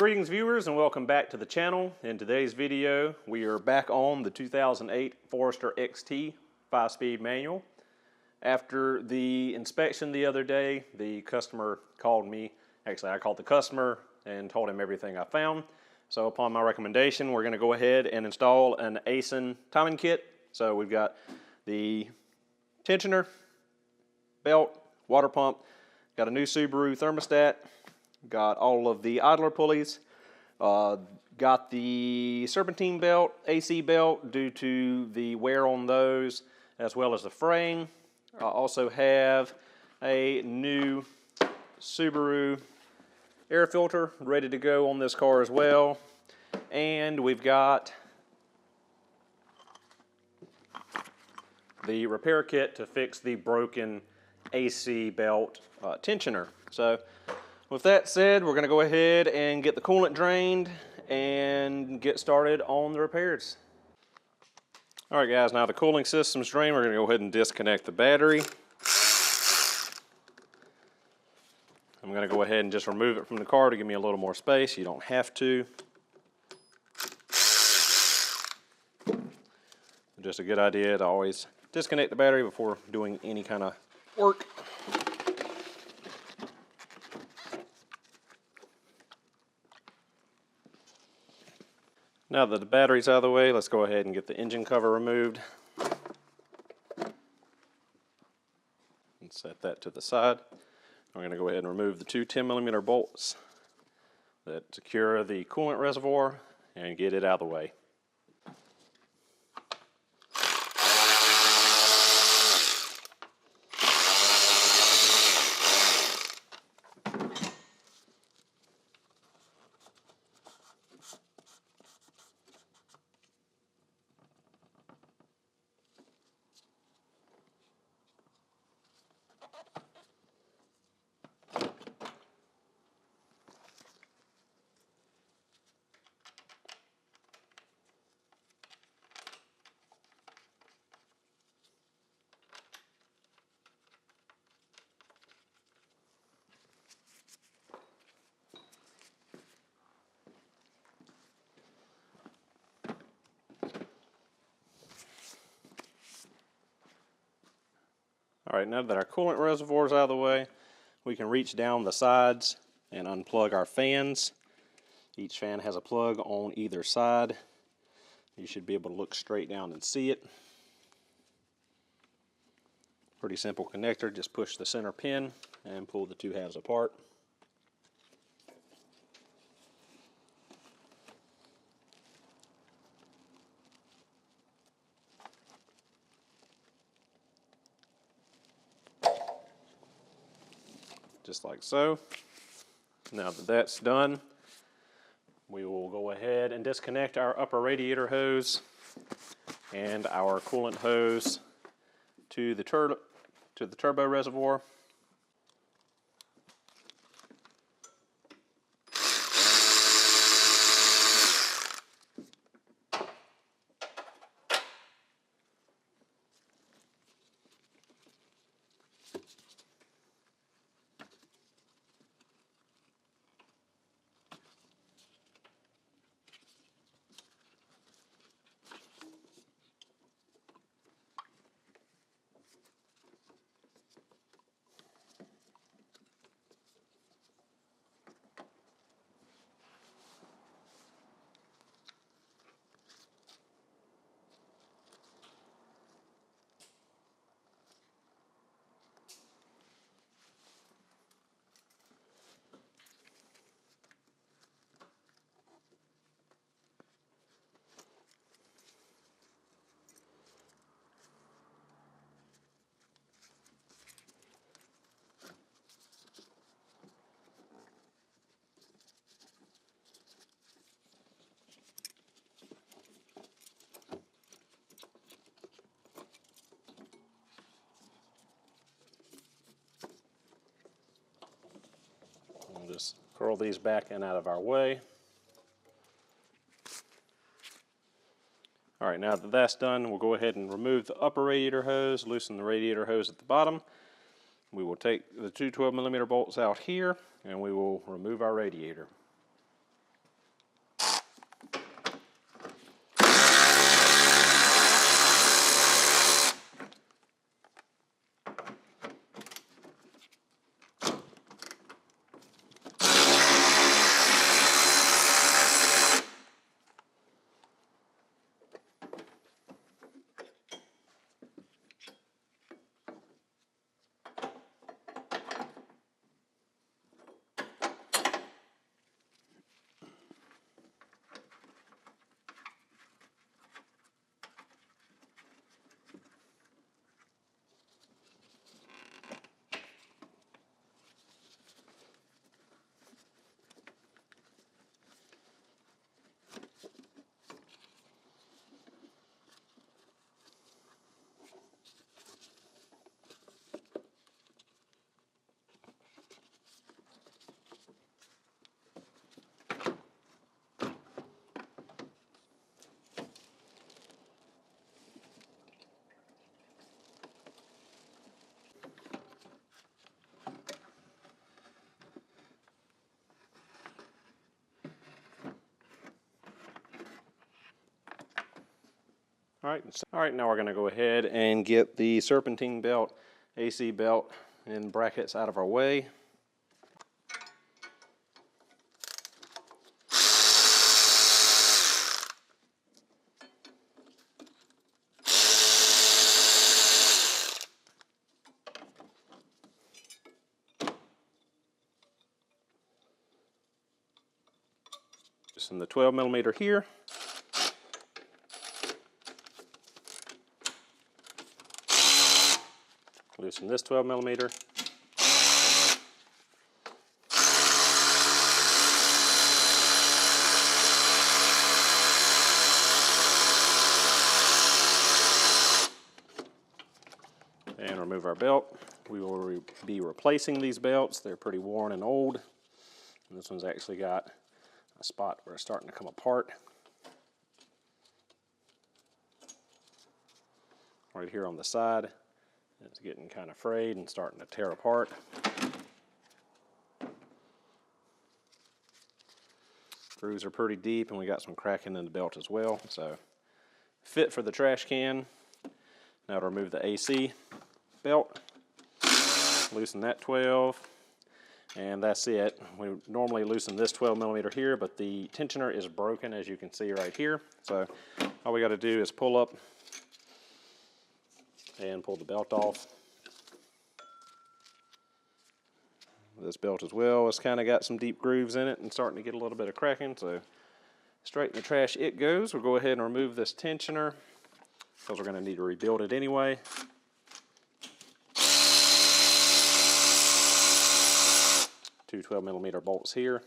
Greetings viewers and welcome back to the channel. In today's video we are back on the 2008 Forester XT 5-speed manual. After the inspection the other day, the customer called me. Actually, I called the customer and told him everything I found. So upon my recommendation, we're going to go ahead and install an ASIN timing kit. So we've got the tensioner, belt, water pump, got a new Subaru thermostat, got all of the idler pulleys, got the serpentine belt, AC belt due to the wear on those, as well as the frame. I also have a new Subaru air filter ready to go on this car as well. And we've got the repair kit to fix the broken AC belt tensioner. So with that said, we're going to go ahead and get the coolant drained and get started on the repairs. Alright guys, now the cooling system's drained, we're going to go ahead and disconnect the battery. I'm going to go ahead and just remove it from the car to give me a little more space. You don't have to. Just a good idea to always disconnect the battery before doing any kind of work. Now that the battery's out of the way, let's go ahead and get the engine cover removed. And set that to the side. We're going to go ahead and remove the two 10mm bolts that secure the coolant reservoir and get it out of the way. Alright, now that our coolant reservoir is out of the way, we can reach down the sides and unplug our fans. Each fan has a plug on either side. You should be able to look straight down and see it. Pretty simple connector, just push the center pin and pull the two halves apart. Just like so. Now that that's done, we will go ahead and disconnect our upper radiator hose and our coolant hose to the turbo reservoir. Just curl these back and out of our way. Alright, now that that's done, we'll go ahead and remove the upper radiator hose, loosen the radiator hose at the bottom. We will take the two 12mm bolts out here and we will remove our radiator. All right, now we're going to go ahead and get the serpentine belt, AC belt, and brackets out of our way. Loosen the 12 millimeter here. Loosen this 12 millimeter. And remove our belt. We will be replacing these belts. They're pretty worn and old. And this one's actually got a spot where it's starting to come apart. Right here on the side. It's getting kind of frayed and starting to tear apart. Grooves are pretty deep, and we got some cracking in the belt as well. So, fit for the trash can. Now to remove the AC belt. Loosen that 12, and that's it. We normally loosen this 12 millimeter here, but the tensioner is broken, as you can see right here. So all we got to do is pull up and pull the belt off. This belt as well has kind of got some deep grooves in it and starting to get a little bit of cracking, so straight in the trash it goes. We'll go ahead and remove this tensioner because we're going to need to rebuild it anyway. Two 12 millimeter bolts here.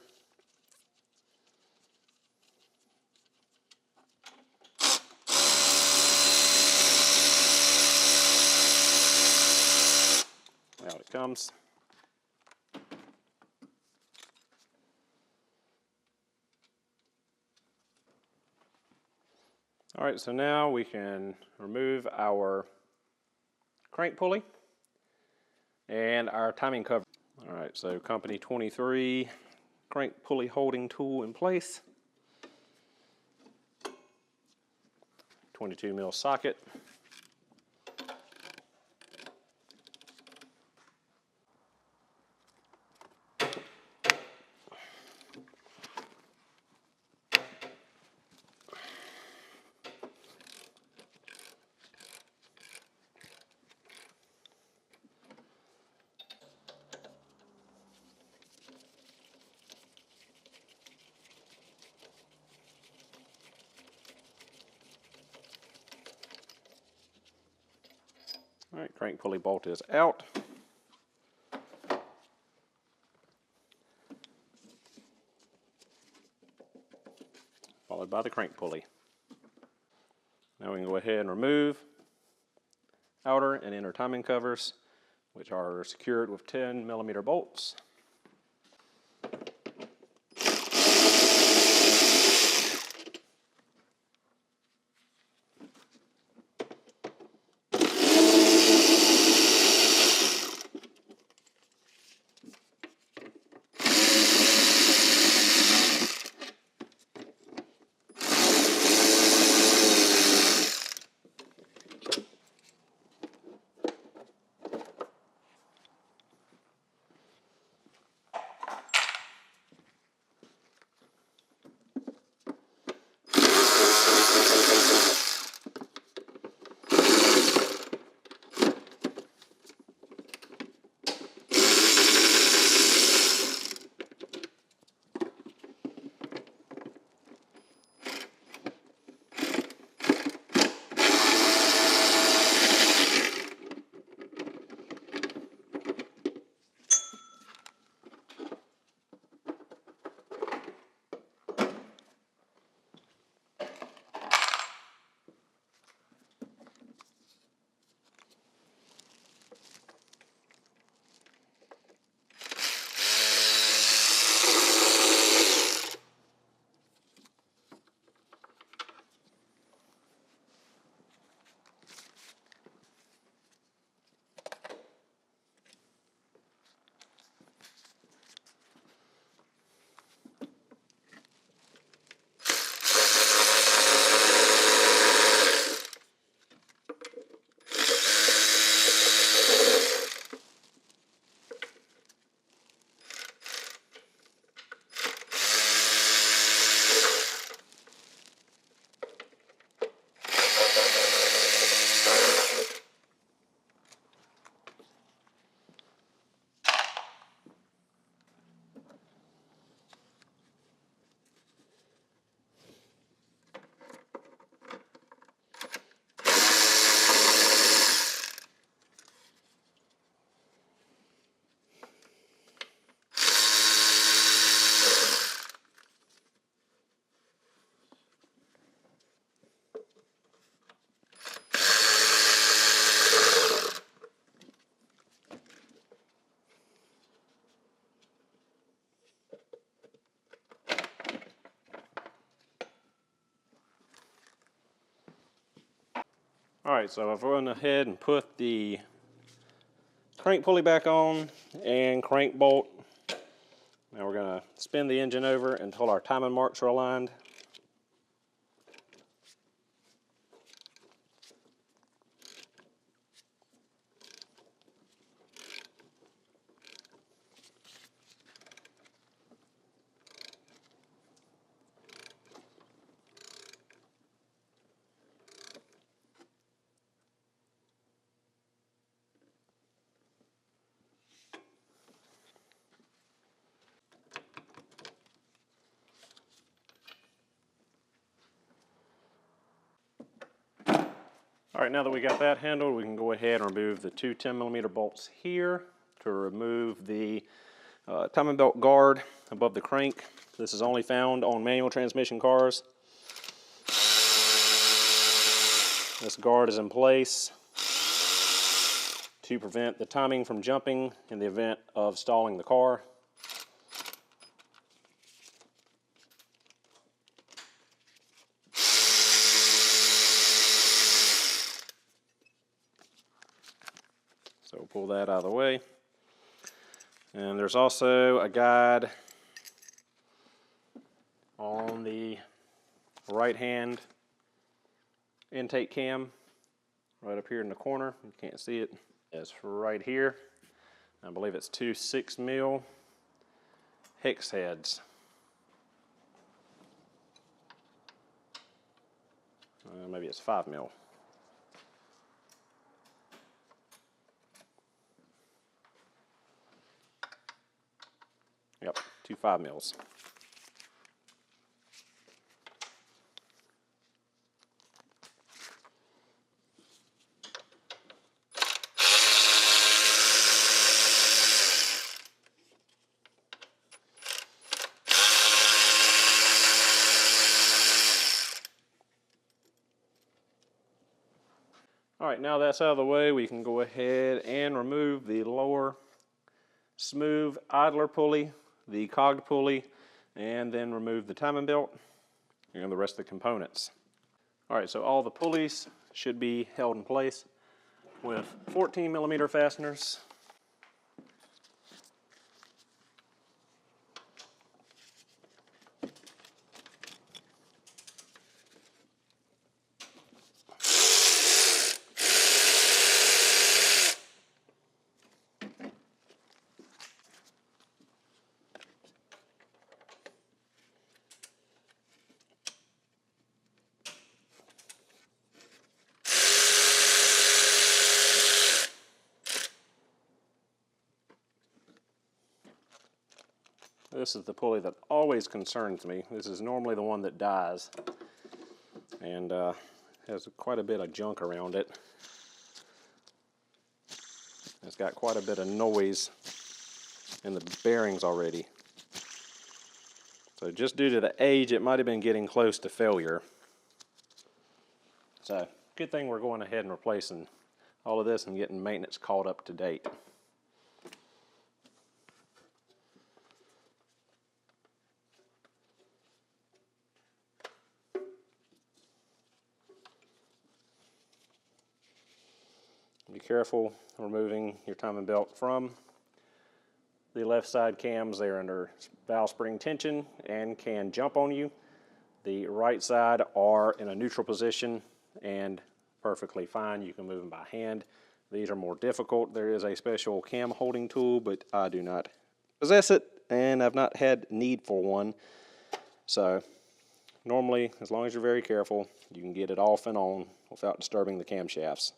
Out it comes. All right, so now we can remove our crank pulley and our timing cover. All right, so company 23 crank pulley holding tool in place. 22 mil socket. All right, crank pulley bolt is out. Followed by the crank pulley. Now we can go ahead and remove outer and inner timing covers, which are secured with 10 millimeter bolts. Alright, so I've gone ahead and put the crank pulley back on and crank bolt. Now we're going to spin the engine over until our timing marks are aligned. All right, now that we got that handled, we can go ahead and remove the two 10mm bolts here to remove the timing belt guard above the crank. This is only found on manual transmission cars. This guard is in place to prevent the timing from jumping in the event of stalling the car. So we'll pull that out of the way. And there's also a guide on the right hand intake cam right up here in the corner. You can't see it. It's right here. I believe it's two 6mm hex heads. Maybe it's 5mm. Yep, two 5mm. All right, now that's out of the way, we can go ahead and remove the lower smooth idler pulley, the cogged pulley, and then remove the timing belt and the rest of the components. All right, so all the pulleys should be held in place with 14mm fasteners. This is the pulley that always concerns me. This is normally the one that dies and has quite a bit of junk around it. It's got quite a bit of noise in the bearings already. So just due to the age, it might have been getting close to failure. So good thing we're going ahead and replacing all of this and getting maintenance caught up to date. Be careful removing your timing belt from the left side cams. They're under valve spring tension and can jump on you. The right side are in a neutral position and perfectly fine. You can move them by hand. These are more difficult. There is a special cam holding tool, but I do not possess it and I've not had need for one. So normally, as long as you're very careful, you can get it off and on without disturbing the camshafts.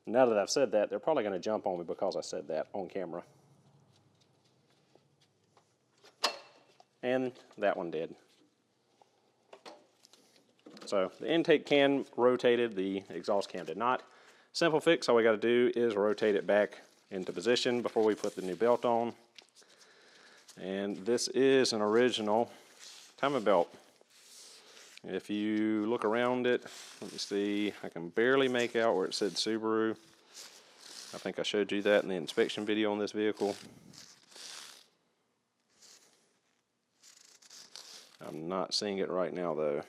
Now that I've said that, they're probably going to jump on me because I said that on camera. And that one did. So the intake can rotated, the exhaust cam did not. Simple fix, all we got to do is rotate it back into position before we put the new belt on. And this is an original timing belt. If you look around it, let me see, I can barely make out where it said Subaru. I think I showed you that in the inspection video on this vehicle. I'm not seeing it right now though.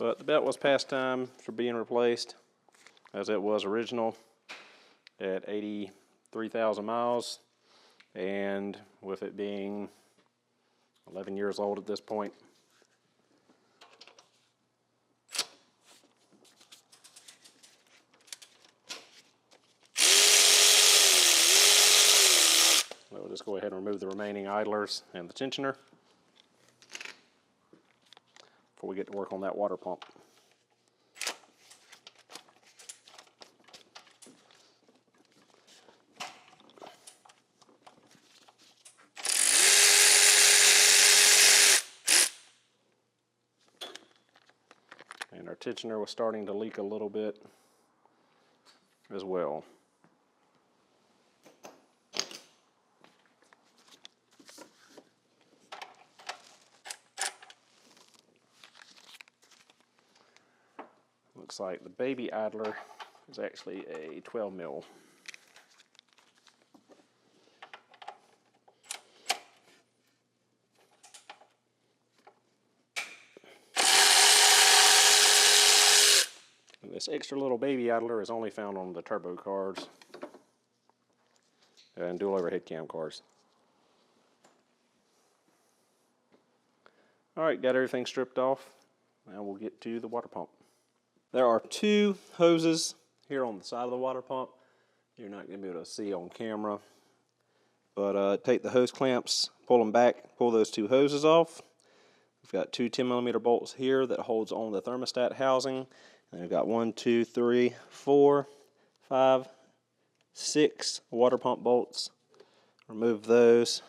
But the belt was past time for being replaced, as it was original at 83,000 miles, and with it being 11 years old at this point. We'll just go ahead and remove the remaining idlers and the tensioner before we get to work on that water pump. And our tensioner was starting to leak a little bit as well. Looks like the baby idler is actually a 12 mil. And this extra little baby idler is only found on the turbo cars and dual overhead cam cars. Alright, got everything stripped off. Now we'll get to the water pump. There are two hoses here on the side of the water pump. You're not going to be able to see on camera. But take the hose clamps, pull them back, pull those two hoses off. We've got two 10mm bolts here that holds on the thermostat housing. And we've got 1, 2, 3, 4, 5, 6 water pump bolts. Remove those.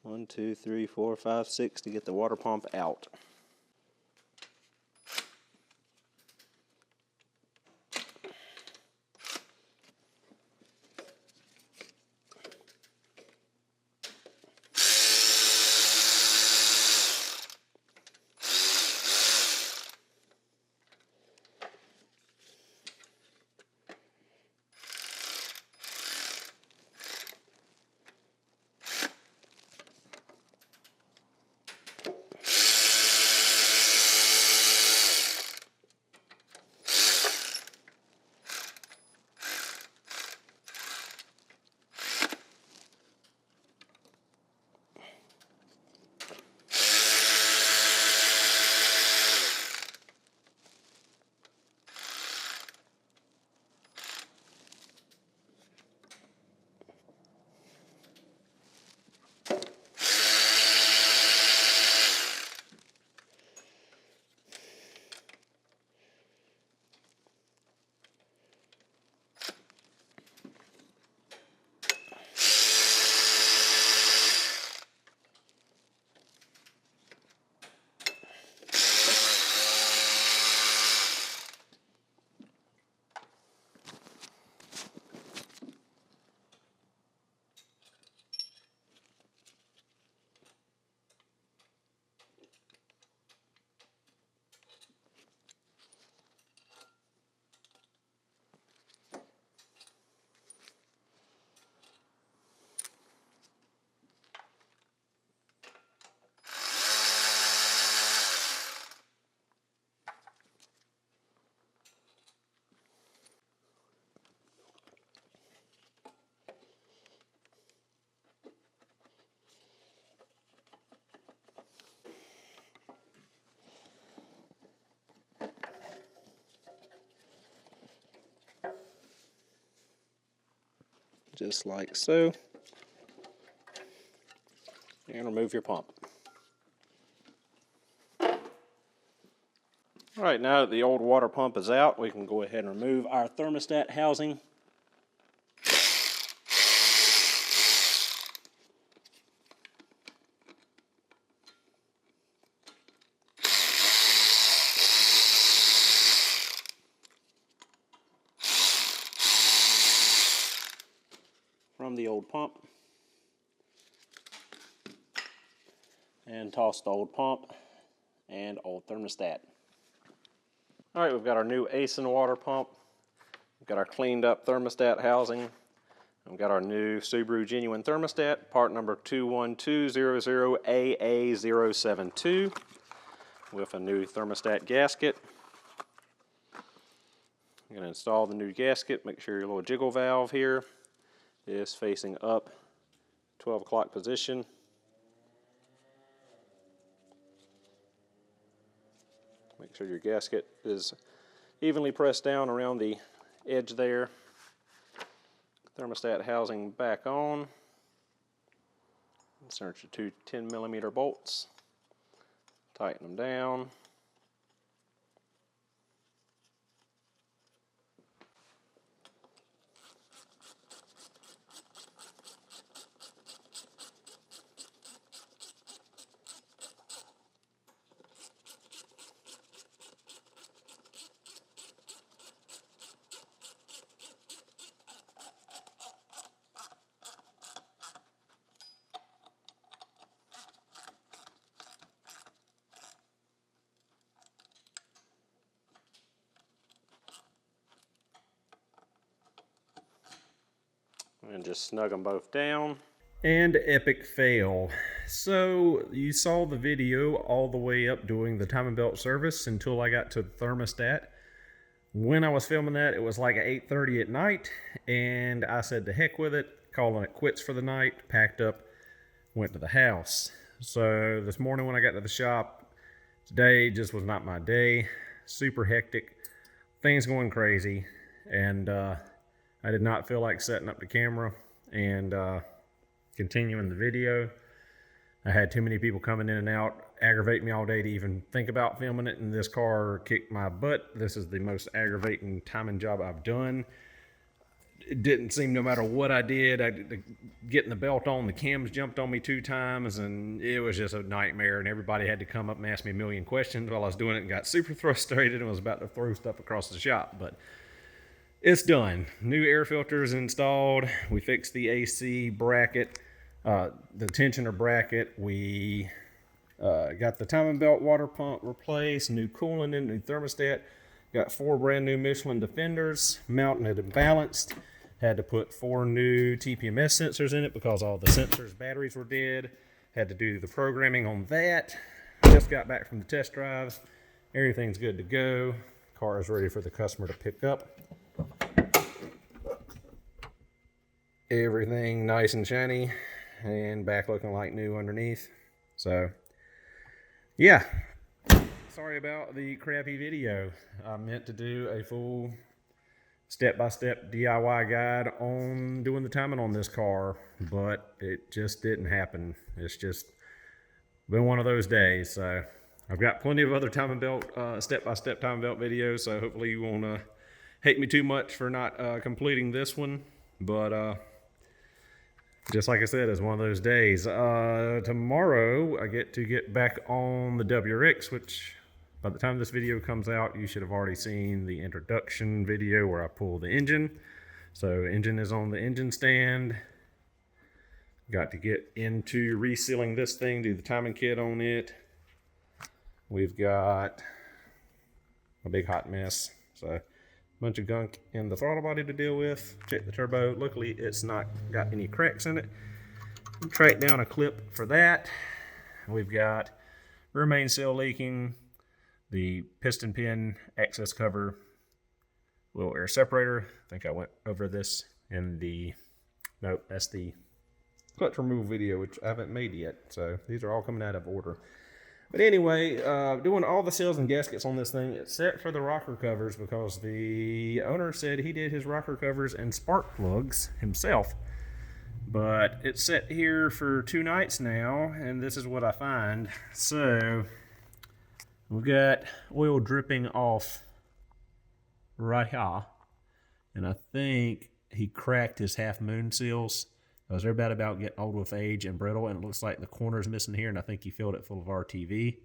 1, 2, 3, 4, 5, 6 to get the water pump out. Just like so, and remove your pump. Alright, now that the old water pump is out, we can go ahead and remove our thermostat housing. From the old pump, and toss the old pump and old thermostat. Alright, we've got our new ASIN water pump, we've got our cleaned up thermostat housing, we've got our new Subaru Genuine thermostat, part number 21200AA072. with a new thermostat gasket. I'm going to install the new gasket. Make sure your little jiggle valve here is facing up, 12 o'clock position. Make sure your gasket is evenly pressed down around the edge there. Thermostat housing back on. Insert your two 10mm bolts. Tighten them down. And just snug them both down. And epic fail. So you saw the video all the way up doing the timing belt service until I got to the thermostat. When I was filming that, it was like 8:30 at night, and I said to heck with it, calling it quits for the night, packed up, went to the house. So this morning when I got to the shop, today just was not my day. Super hectic, things going crazy, and I did not feel like setting up the camera and continuing the video. I had too many people coming in and out, aggravate me all day to even think about filming it, and this car kicked my butt. This is the most aggravating timing job I've done. It didn't seem, no matter what I did, getting the belt on, the cams jumped on me 2 times, and it was just a nightmare, and everybody had to come up and ask me a million questions while I was doing it, and got super frustrated and was about to throw stuff across the shop. But it's done. New air filters installed. We fixed the AC bracket, the tensioner bracket. We got the timing belt water pump replaced, new coolant in, new thermostat. Got 4 brand new Michelin Defenders, mounted and balanced. Had to put 4 new TPMS sensors in it because all the sensors batteries were dead. Had to do the programming on that. Just got back from the test drives. Everything's good to go. Car is ready for the customer to pick up. Everything nice and shiny and back looking like new underneath. So yeah, sorry about the crappy video. I meant to do a full step-by-step DIY guide on doing the timing on this car, but it just didn't happen. It's just been one of those days. So I've got plenty of other timing belt, step-by-step timing belt videos, so hopefully you won't hate me too much for not completing this one. But just like I said, it's one of those days. Tomorrow I get to get back on the WRX, which by the time this video comes out, you should have already seen the introduction video where I pull the engine. So engine is on the engine stand. Got to get into resealing this thing, do the timing kit on it. We've got a big hot mess. So bunch of gunk in the throttle body to deal with. Check the turbo. Luckily it's not got any cracks in it. Track down a clip for that. We've got rear main seal leaking, the piston pin access cover, little air separator. I think I went over this in the, nope, that's the clutch removal video, which I haven't made yet. So these are all coming out of order. But anyway, doing all the seals and gaskets on this thing, except for the rocker covers, because the owner said he did his rocker covers and spark plugs himself. But it's set here for 2 nights now, and this is what I find. So we've got oil dripping off right here, and I think he cracked his half moon seals. Because they're about getting old with age and brittle, and it looks like the corner's missing here, and I think he filled it full of RTV,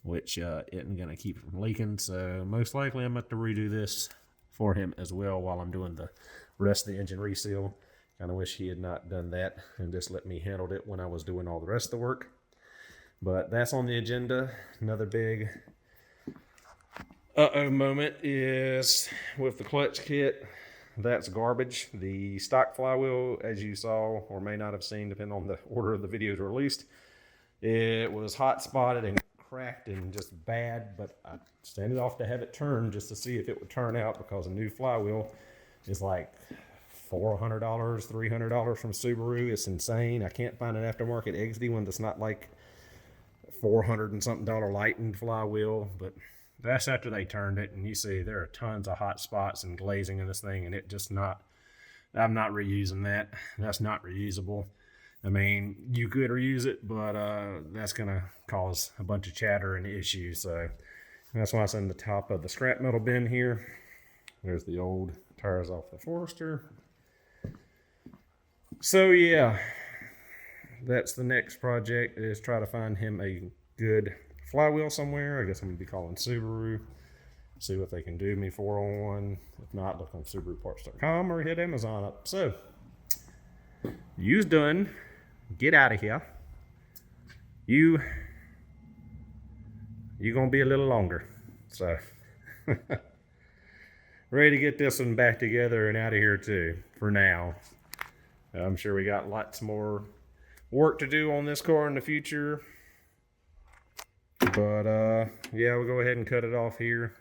which isn't going to keep it from leaking. So most likely I'm going to have to redo this for him as well while I'm doing the rest of the engine reseal. Kind of wish he had not done that and just let me handle it when I was doing all the rest of the work. But that's on the agenda. Another big moment is with the clutch kit. That's garbage. The stock flywheel, as you saw or may not have seen, depending on the order of the videos released, it was hot spotted and cracked and just bad, but I sent it off to have it turned just to see if it would turn out, because a new flywheel is like $400, $300 from Subaru. It's insane. I can't find an aftermarket XD one that's not like $400 and something lightened flywheel, but that's after they turned it. And you see there are tons of hot spots and glazing in this thing, and it just not, I'm not reusing that. That's not reusable. I mean, you could reuse it, but that's gonna cause a bunch of chatter and issues. So that's why it's in the top of the scrap metal bin here. There's the old tires off the Forester. So yeah, that's the next project, is try to find him a good flywheel somewhere. I guess I'm gonna be calling Subaru, see what they can do me for on one. If not, look on SubaruParts.com or hit Amazon up. So, you's done. Get out of here. You gonna be a little longer. So, ready to get this one back together and out of here too, for now. I'm sure we got lots more work to do on this car in the future. But yeah, we'll go ahead and cut it off here.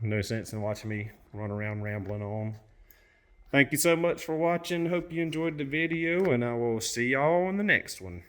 No sense in watching me run around rambling on. Thank you so much for watching. Hope you enjoyed the video, and I will see y'all in the next one.